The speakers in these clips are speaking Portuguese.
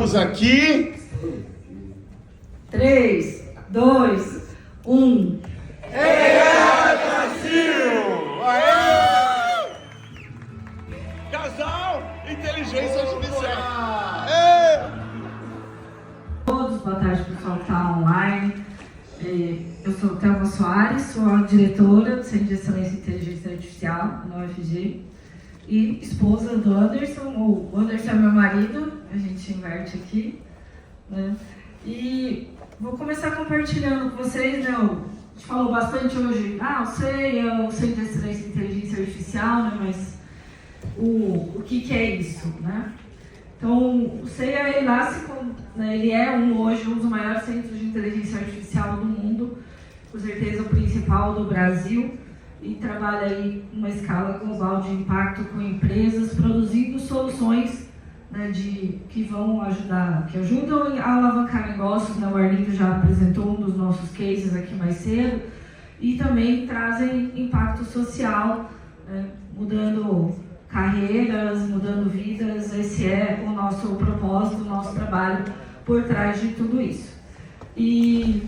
estamos aqui. 3, 2, 1. AI Brasil! Aê! Casal Inteligência Artificial. Todos, boa tarde pessoal que está online. Eu sou Thelma Soares, sou a diretora do Centro de Excelência em Inteligência Artificial na UFG e esposa do Anderson. O Anderson é meu marido, a gente inverte aqui, né? E vou começar compartilhando com vocês, né? A gente falou bastante hoje, o CEI é o Centro de Excelência em Inteligência Artificial, né? Mas o que é isso, né? Então, o CEI, ele nasce né, ele é hoje um dos maiores centros de inteligência artificial do mundo, com certeza o principal do Brasil, e trabalha aí uma escala global de impacto com empresas, produzindo soluções, né, que vão ajudar, que ajudam a alavancar negócios, né? O Arlindo já apresentou um dos nossos cases aqui mais cedo, e também trazem impacto social, né, mudando carreiras, mudando vidas. Esse é o nosso propósito, o nosso trabalho por trás de tudo isso. E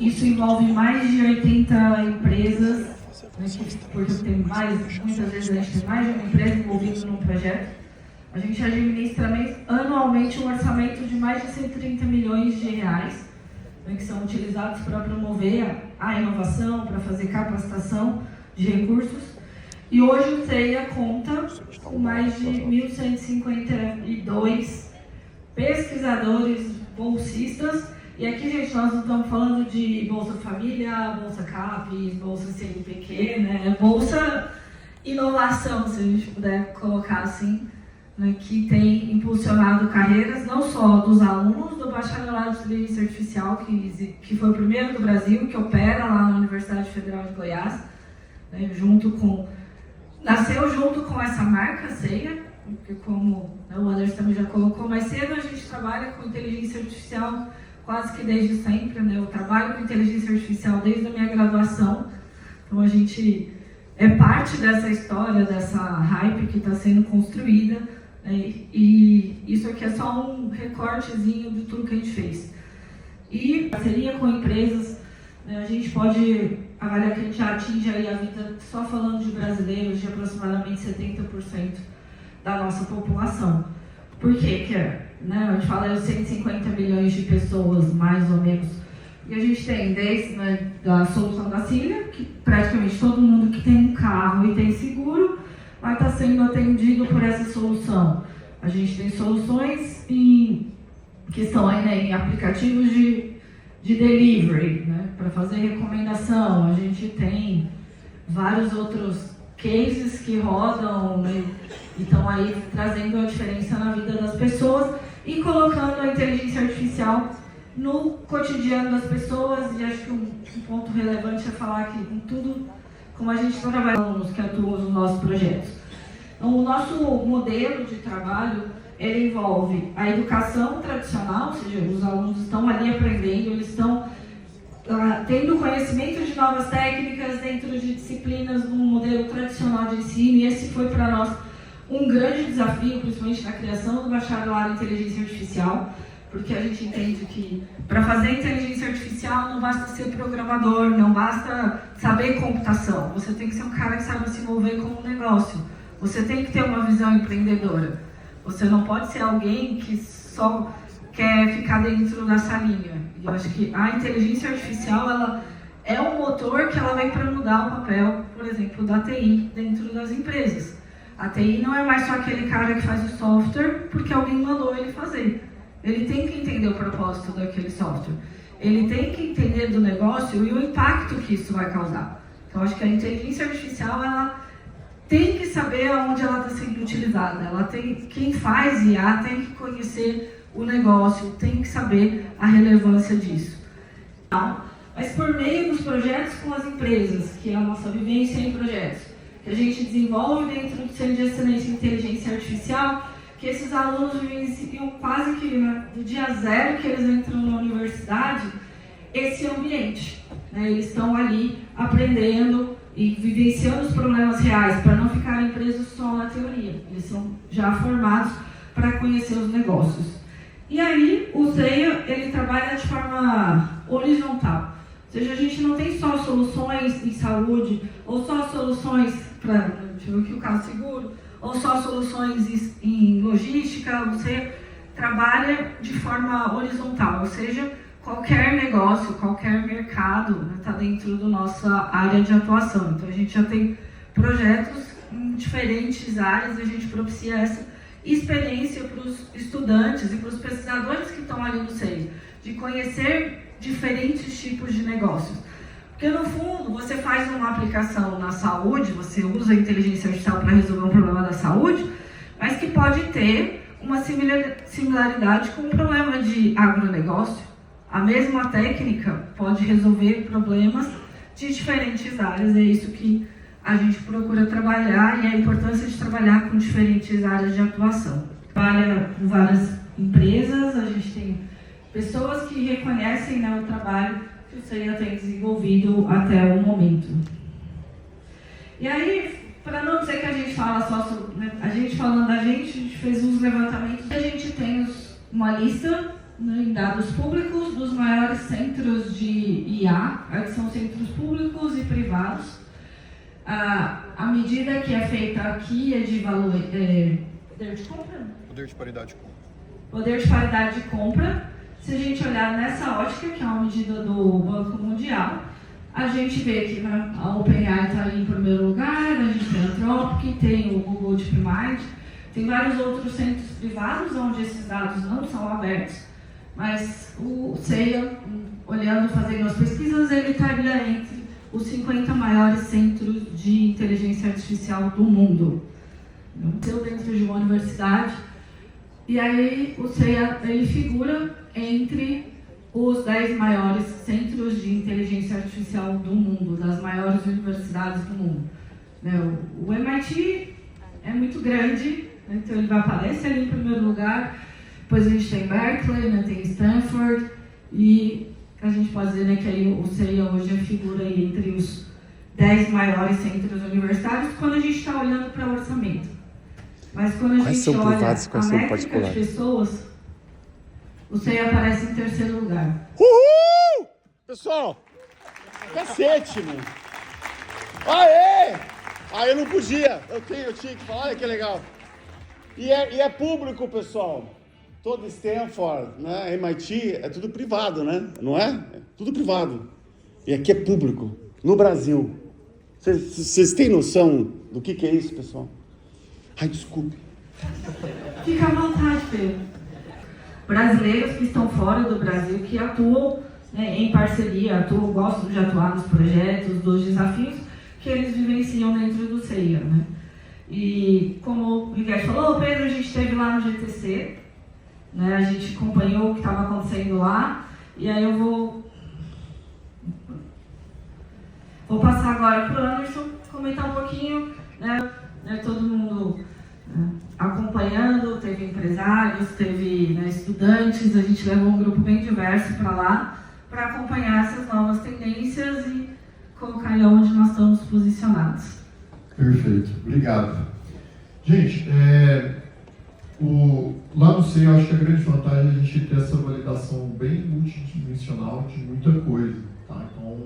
isso envolve mais de 80 empresas, né, porque tem muitas vezes a gente tem mais de uma empresa envolvida num projeto. A gente administra anualmente um orçamento de mais de 130 milhões de reais, né, que são utilizados para promover a inovação, para fazer capacitação de recursos. E hoje o CEIA conta com mais de 1.152 pesquisadores bolsistas. E aqui, gente, nós não estamos falando de Bolsa Família, Bolsa CAPES, Bolsa CNPq, né? Bolsa Inovação, se a gente puder colocar assim, né? Que tem impulsionado carreiras não só dos alunos do Bacharelado de Inteligência Artificial, que foi o primeiro do Brasil, que opera lá na Universidade Federal de Goiás, né? Nasceu junto com essa marca, CEIA, porque como o Anderson também já colocou mais cedo, a gente trabalha com inteligência artificial quase que desde sempre, né? Eu trabalho com inteligência artificial desde a minha graduação, então a gente é parte dessa história, dessa hype que está sendo construída, né? E isso aqui é só um recortezinho de tudo que a gente fez. E parceria com empresas, né? A gente pode avaliar que a gente já atinge aí a vida, só falando de brasileiros, de aproximadamente 70% da nossa população. Por quê? Né, a gente fala de 150 milhões de pessoas, mais ou menos. E a gente tem desde, né, da solução da Cília, que praticamente todo mundo que tem um carro e tem seguro vai estar sendo atendido por essa solução. A gente tem soluções que estão aí, né, em aplicativos de delivery, né, para fazer recomendação. A gente tem vários outros cases que rodam, né, e estão aí trazendo a diferença na vida das pessoas e colocando a inteligência artificial no cotidiano das pessoas. E acho que um ponto relevante é falar que em tudo, como a gente está trabalhando, os que atuam nos nossos projetos. Então, o nosso modelo de trabalho, ele envolve a educação tradicional, ou seja, os alunos estão ali aprendendo, eles estão tendo conhecimento de novas técnicas dentro de disciplinas no modelo tradicional de ensino, e esse foi para nós um grande desafio, principalmente na criação do bacharelado em inteligência artificial, porque a gente entende que para fazer inteligência artificial não basta ser programador, não basta saber computação, você tem que ser um cara que sabe se envolver com um negócio, você tem que ter uma visão empreendedora, você não pode ser alguém que só quer ficar dentro da salinha. E eu acho que a inteligência artificial, ela é um motor que ela vem para mudar o papel, por exemplo, da TI dentro das empresas. A TI não é mais só aquele cara que faz o software porque alguém mandou ele fazer. Ele tem que entender o propósito daquele software. Ele tem que entender do negócio e o impacto que isso vai causar. Então, acho que a inteligência artificial, ela tem que saber aonde ela está sendo utilizada. Quem faz IA tem que conhecer o negócio, tem que saber a relevância disso. Mas por meio dos projetos com as empresas, que é a nossa vivência em projetos, que a gente desenvolve dentro do Centro de Excelência em Inteligência Artificial, que esses alunos vivenciam quase que do dia zero que eles entram na universidade, esse ambiente, né? Eles estão ali aprendendo e vivenciando os problemas reais, para não ficarem presos só na teoria. Eles são já formados para conhecer os negócios. E aí, o CEIA, ele trabalha de forma horizontal. Ou seja, a gente não tem só soluções em saúde, ou só soluções para, o caso seguro, ou só soluções em logística. Você trabalha de forma horizontal, ou seja, qualquer negócio, qualquer mercado está dentro da nossa área de atuação. Então, a gente já tem projetos em diferentes áreas e a gente propicia essa experiência para os estudantes e para os pesquisadores que estão ali no CEIA, de conhecer diferentes tipos de negócios. Porque, no fundo, você faz uma aplicação na saúde, você usa a inteligência artificial para resolver um problema da saúde, mas que pode ter uma similaridade com um problema de agronegócio. A mesma técnica pode resolver problemas de diferentes áreas, é isso que a gente procura trabalhar e a importância de trabalhar com diferentes áreas de atuação. Trabalha com várias empresas, a gente tem pessoas que reconhecem, né, o trabalho que o CEIA tem desenvolvido até o momento. E aí, para não dizer que a gente fala só sobre, né, a gente falando da gente, a gente fez uns levantamentos, a gente tem uma lista, né, em dados públicos dos maiores centros de IA, que são centros públicos e privados. A medida que é feita aqui é de valor, poder de compra? Poder de paridade de compra. Poder de paridade de compra. Se a gente olhar nessa ótica, que é uma medida do Banco Mundial, a gente vê que, né, a OpenAI está ali em primeiro lugar, a gente tem a Anthropic, tem o Google DeepMind, tem vários outros centros privados onde esses dados não são abertos, mas o CEIA, olhando, fazendo as pesquisas, ele estaria entre os 50 maiores centros de inteligência artificial do mundo. Então, dentro de uma universidade. E aí, o CEIA, ele figura entre os 10 maiores centros de inteligência artificial do mundo, das maiores universidades do mundo. O MIT é muito grande, né? Então ele aparece ali em primeiro lugar. Depois a gente tem Berkeley, né? Tem Stanford, e a gente pode dizer, né, que aí o CEIA hoje figura aí entre os 10 maiores centros universitários quando a gente está olhando para o orçamento. Mas quando a gente olha a métrica de pessoas, o CEIA aparece em terceiro lugar. Uhul! Pessoal, cacete, mano. Aê! Eu não podia. Eu tinha que falar, olha que legal. E é público, pessoal. Todo Stanford, né, MIT, é tudo privado, né? Não é? É tudo privado. E aqui é público, no Brasil. Vocês têm noção do que é isso, pessoal? Ai, desculpe. Fica à vontade, Pedro. Brasileiros que estão fora do Brasil, que atuam, né, em parceria, gostam de atuar nos projetos, dos desafios que eles vivenciam dentro do CEIA, né? E como o Miguel falou, Pedro, a gente esteve lá no GTC, né, a gente acompanhou o que estava acontecendo lá, e aí eu vou passar agora para o Anderson comentar um pouquinho, né, todo mundo, né, acompanhando, teve empresários, teve, né, estudantes, a gente levou um grupo bem diverso para lá, para acompanhar essas novas tendências e colocar aí onde nós estamos posicionados. Perfeito, obrigado. Gente, lá no CEIA, eu acho que a grande vantagem é a gente ter essa validação bem multidimensional de muita coisa, tá? Então,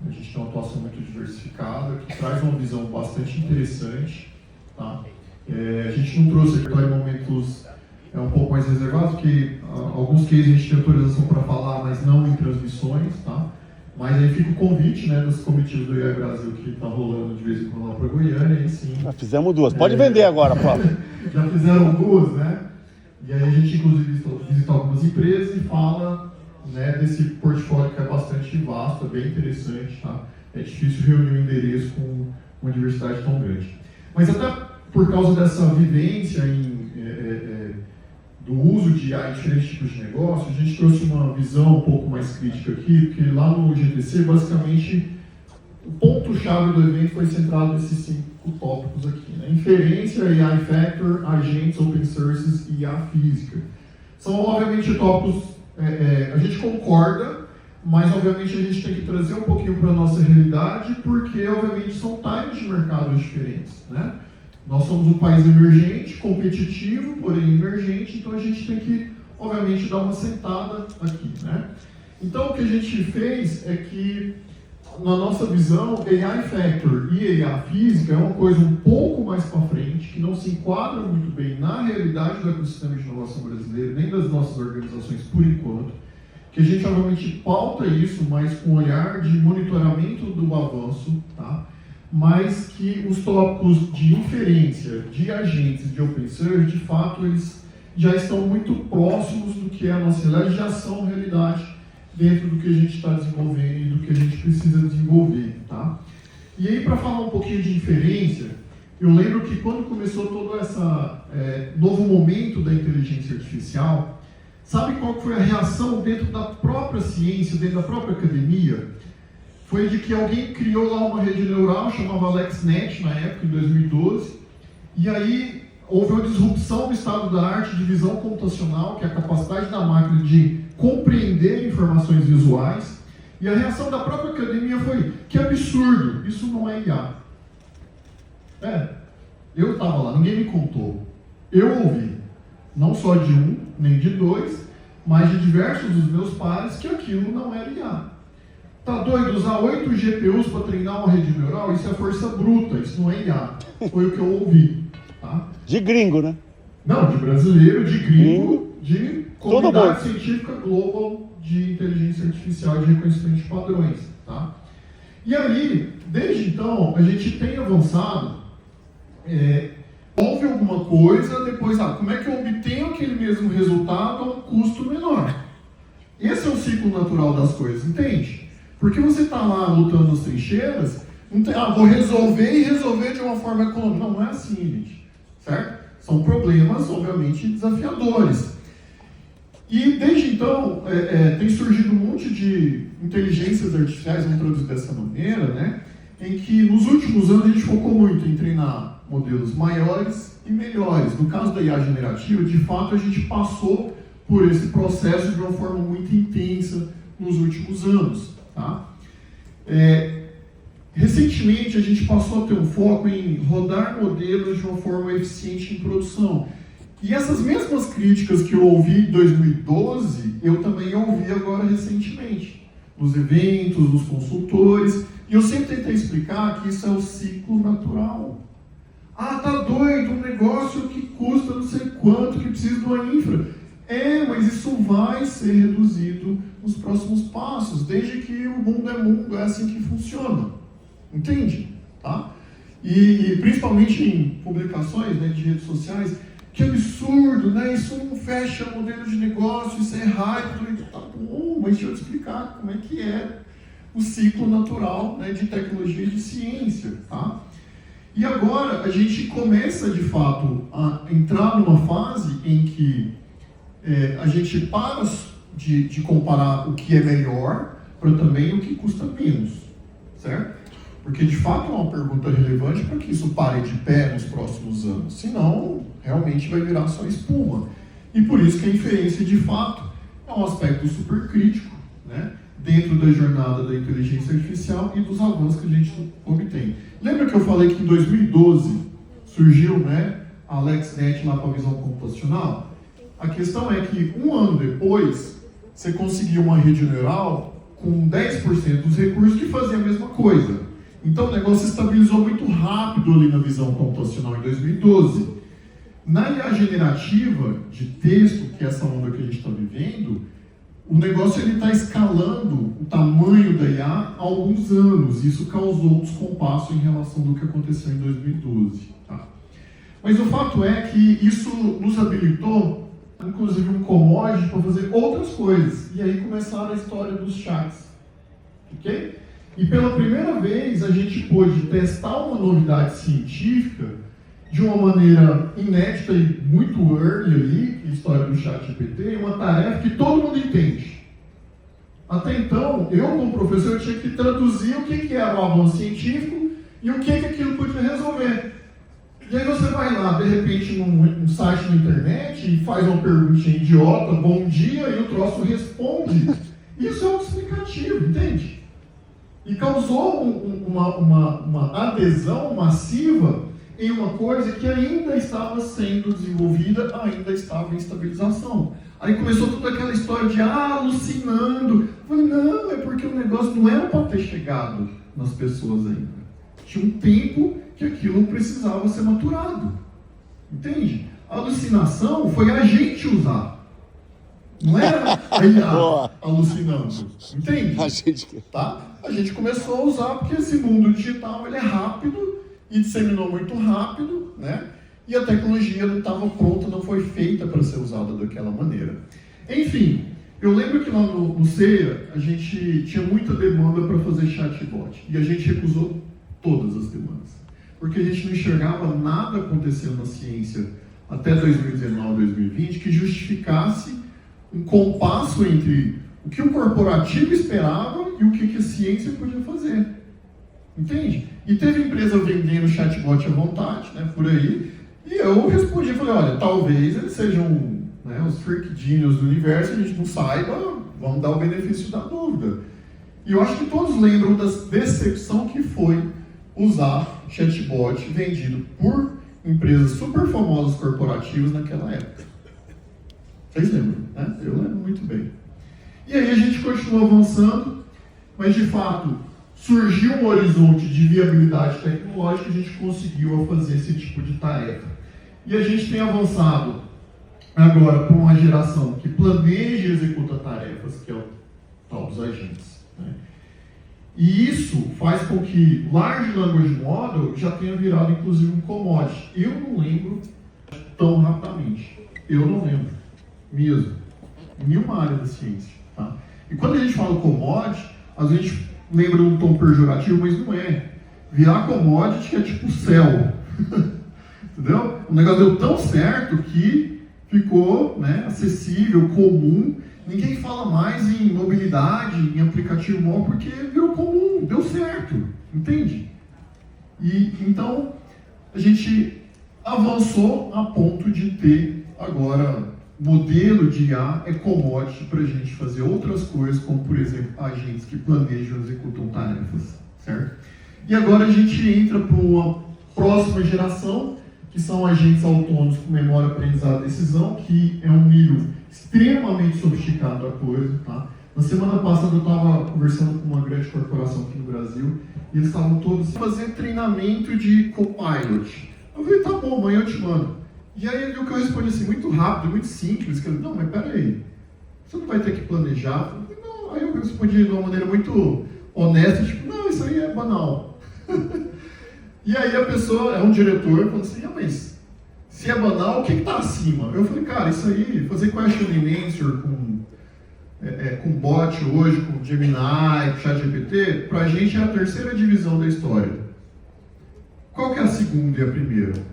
a gente tem uma atuação muito diversificada, que traz uma visão bastante interessante, tá? A gente não trouxe aqui em momentos um pouco mais reservados, porque alguns cases a gente tem autorização para falar, mas não em transmissões, tá? Mas aí fica o convite, né, das comitivas do AI Brasil que está rolando de vez em quando lá para Goiânia, aí sim. Já fizemos duas, pode vender agora, próprio. Já fizeram duas, né? E aí a gente inclusive visita algumas empresas e fala, né, desse portfólio que é bastante vasto, é bem interessante, tá? É difícil reunir um endereço com uma diversidade tão grande. Mas até por causa dessa vivência do uso de AI em diferentes tipos de negócio, a gente trouxe uma visão um pouco mais crítica aqui, porque lá no GTC, basicamente, o ponto-chave do evento foi centrado nesses 5 tópicos aqui, né? Inferência, AI Factor, agentes, open sources e IA física. São, obviamente, tópicos, a gente concorda, mas, obviamente, a gente tem que trazer um pouquinho para a nossa realidade, porque, obviamente, são times de mercado diferentes, né? Nós somos um país emergente, competitivo, porém emergente, então a gente tem que, obviamente, dar uma sentada aqui, né? Então, o que a gente fez é que, na nossa visão, AI Factor e AI Física é uma coisa um pouco mais para frente, que não se enquadra muito bem na realidade do ecossistema de inovação brasileiro, nem das nossas organizações por enquanto, que a gente, obviamente, pauta isso, mas com olhar de monitoramento do avanço, tá? Mas que os tópicos de inferência de agentes de open source, de fato, eles já estão muito próximos do que é a nossa realidade, já são realidade dentro do que a gente está desenvolvendo e do que a gente precisa desenvolver, tá? E aí, para falar um pouquinho de inferência, eu lembro que quando começou todo esse novo momento da inteligência artificial, sabe qual foi a reação dentro da própria ciência, dentro da própria academia? Foi de que alguém criou lá uma rede neural, chamava AlexNet, na época, em 2012, e aí houve uma disrupção no estado da arte de visão computacional, que é a capacidade da máquina de compreender informações visuais, e a reação da própria academia foi: que absurdo, isso não é IA. Eu estava lá, ninguém me contou. Eu ouvi, não só de um, nem de dois, mas de diversos dos meus pares, que aquilo não era IA. Tá doido? Usar 8 GPUs para treinar uma rede neural? Isso é força bruta, isso não é IA. Foi o que eu ouvi. Tá? De gringo, né? Não, de brasileiro, de gringo, de comunidade científica global de inteligência artificial e de reconhecimento de padrões. Tá? E aí, desde então, a gente tem avançado. Houve alguma coisa, depois, como é que eu obtenho aquele mesmo resultado a um custo menor? Esse é o ciclo natural das coisas, entende? Porque você está lá lutando nas trincheiras, não tem, vou resolver e resolver de uma forma econômica. Não, não é assim, gente. Certo? São problemas, obviamente, desafiadores. E desde então, tem surgido um monte de inteligências artificiais, vamos traduzir dessa maneira, né? Em que nos últimos anos a gente focou muito em treinar modelos maiores e melhores. No caso da IA generativa, de fato, a gente passou por esse processo de uma forma muito intensa nos últimos anos. Tá? Recentemente a gente passou a ter um foco em rodar modelos de uma forma eficiente em produção. E essas mesmas críticas que eu ouvi em 2012, eu também ouvi agora recentemente, nos eventos, nos consultores, e eu sempre tentei explicar que isso é o ciclo natural. Tá doido, um negócio que custa não sei quanto, que precisa de uma infra. Mas isso vai ser reduzido nos próximos passos, desde que o mundo é mundo, é assim que funciona. Entende? Tá? E principalmente em publicações, né, de redes sociais, que absurdo, né? Isso não fecha o modelo de negócio, isso é hype. Tá bom, mas deixa eu te explicar como é que é o ciclo natural, né, de tecnologia e de ciência. Tá? E agora a gente começa, de fato, a entrar numa fase em que a gente para de comparar o que é melhor para também o que custa menos, certo? Porque de fato é uma pergunta relevante para que isso pare de pé nos próximos anos, senão realmente vai virar só espuma. E por isso que a inferência de fato é um aspecto super crítico, né, dentro da jornada da inteligência artificial e dos avanços que a gente obtém. Lembra que eu falei que em 2012 surgiu, né, a AlexNet lá para a visão computacional? A questão é que um ano depois, você conseguiu uma rede neural com 10% dos recursos que fazia a mesma coisa. Então o negócio se estabilizou muito rápido ali na visão computacional em 2012. Na IA generativa de texto, que é essa onda que a gente está vivendo, o negócio está escalando o tamanho da IA há alguns anos. Isso causou um descompasso em relação do que aconteceu em 2012. Tá? Mas o fato é que isso nos habilitou, inclusive um commodity, para fazer outras coisas. E aí começaram a história dos chats. Ok? E pela primeira vez a gente pôde testar uma novidade científica de uma maneira inédita e muito early ali, a história do ChatGPT, uma tarefa que todo mundo entende. Até então, eu como professor tinha que traduzir o que era o avanço científico e o que aquilo podia resolver. E aí você vai lá, de repente, num site na internet e faz uma perguntinha idiota, bom dia, e o troço responde. Isso é um explicativo, entende? E causou uma adesão massiva em uma coisa que ainda estava sendo desenvolvida, ainda estava em estabilização. Aí começou toda aquela história de alucinando. Eu falei, não, é porque o negócio não era para ter chegado nas pessoas ainda. Tinha um tempo que aquilo precisava ser maturado. Entende? A alucinação foi a gente usar. Não era a IA alucinando. Entende? A gente... Tá? A gente começou a usar porque esse mundo digital ele é rápido e disseminou muito rápido, né? E a tecnologia não estava pronta, não foi feita para ser usada daquela maneira. Enfim, eu lembro que lá no CEA a gente tinha muita demanda para fazer chatbot e a gente recusou todas as demandas, porque a gente não enxergava nada acontecendo na ciência até 2019, 2020 que justificasse um compasso entre o que o corporativo esperava e o que a ciência podia fazer. Entende? E teve empresa vendendo chatbot à vontade, né, por aí, e eu respondi, falei, olha, talvez eles sejam, né, os freak genius do universo, a gente não saiba, vamos dar o benefício da dúvida. E eu acho que todos lembram da decepção que foi usar chatbot vendido por empresas super famosas corporativas naquela época. Vocês lembram, né? Eu lembro muito bem. E aí a gente continuou avançando, mas de fato surgiu um horizonte de viabilidade tecnológica e a gente conseguiu fazer esse tipo de tarefa. E a gente tem avançado agora para uma geração que planeja e executa tarefas, que é o tal dos agentes, né? E isso faz com que Large Language Model já tenha virado inclusive um commodity. Eu não lembro tão rapidamente. Eu não lembro mesmo. Em nenhuma área da ciência. Tá? E quando a gente fala commodity, a gente lembra um tom pejorativo, mas não é. Virar commodity é tipo céu. Entendeu? O negócio deu tão certo que ficou, né, acessível, comum. Ninguém fala mais em mobilidade, em aplicativo móvel, porque virou comum, deu certo. Entende? E então a gente avançou a ponto de ter agora modelo de IA é commodity para a gente fazer outras coisas, como por exemplo agentes que planejam e executam tarefas, certo? E agora a gente entra para uma próxima geração, que são agentes autônomos com memória, aprendizado e decisão, que é um nível extremamente sofisticado da coisa, tá? Na semana passada eu estava conversando com uma grande corporação aqui no Brasil, e eles estavam todos fazendo treinamento de Copilot. Eu falei, tá bom, amanhã eu te mando. E aí o que eu respondi assim, muito rápido, muito simples, que eu, não, mas peraí, você não vai ter que planejar? Eu falei, não. Aí eu respondi de uma maneira muito honesta, tipo, não, isso aí é banal. E aí a pessoa, é um diretor, falou assim, mas se é banal, o que está acima? Eu falei, cara, isso aí, fazer question and answer com bot hoje, com Gemini, com ChatGPT, pra gente é a terceira divisão da história. Qual que é a segunda e a primeira?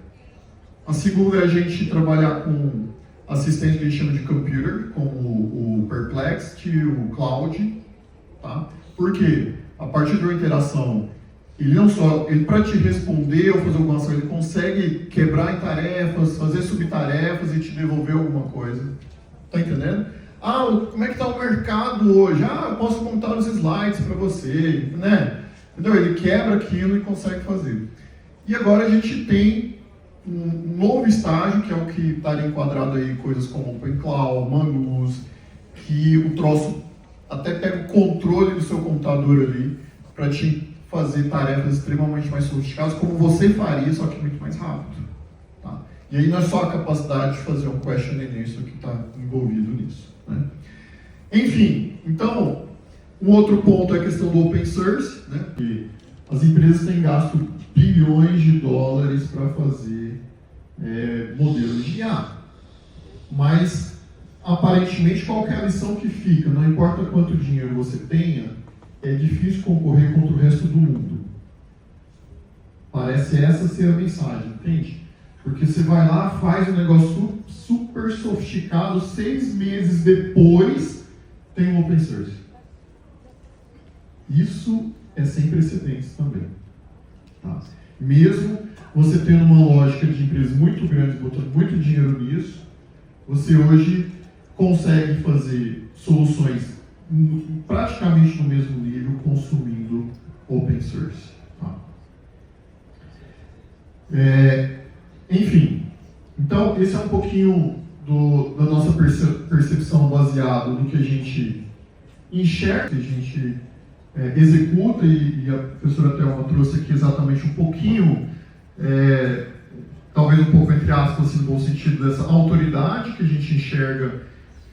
A segunda é a gente trabalhar com assistente que a gente chama de computer, como o Perplexity, o Cloud, tá? Porque a partir de uma interação, ele para te responder ou fazer alguma ação, ele consegue quebrar em tarefas, fazer subtarefas e te devolver alguma coisa. Tá entendendo? Como é que está o mercado hoje? Eu posso montar os slides para você, né? Entendeu? Ele quebra aquilo e consegue fazer. E agora a gente tem um novo estágio, que é o que está enquadrado aí, coisas como OpenCloud, Manus, que o troço até pega o controle do seu computador ali para te fazer tarefas extremamente mais sofisticadas, como você faria, só que muito mais rápido. Tá? E aí não é só a capacidade de fazer um question and answer que está envolvido nisso. Né? Enfim, então, um outro ponto é a questão do open source, né? Que as empresas têm gasto bilhões de dólares para fazer modelos de IA. Mas, aparentemente, qual que é a lição que fica? Não importa quanto dinheiro você tenha, é difícil concorrer contra o resto do mundo. Parece essa ser a mensagem, entende? Porque você vai lá, faz um negócio super sofisticado, 6 meses depois tem um open source. Isso é sem precedentes também. Tá? Mesmo você tendo uma lógica de empresas muito grandes, botando muito dinheiro nisso, você hoje consegue fazer soluções praticamente no mesmo nível consumindo open source. Tá? Enfim, então esse é um pouquinho da nossa percepção baseada no que a gente enxerga, que a gente executa, e a professora Thelma trouxe aqui exatamente um pouquinho, talvez um pouco entre aspas, assim, no bom sentido, dessa autoridade que a gente enxerga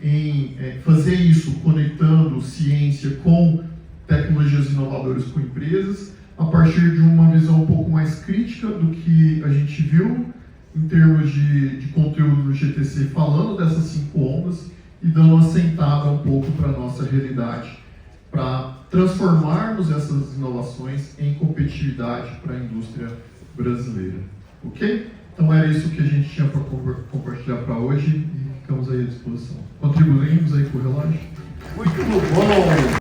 em fazer isso, conectando ciência com tecnologias inovadoras com empresas, a partir de uma visão um pouco mais crítica do que a gente viu em termos de conteúdo no GTC, falando dessas 5 ondas e dando uma sentada um pouco para a nossa realidade, para transformarmos essas inovações em competitividade para a indústria brasileira. Ok? Então era isso que a gente tinha para compartilhar para hoje e ficamos aí à disposição. Contribuímos aí com o relógio? Muito bom!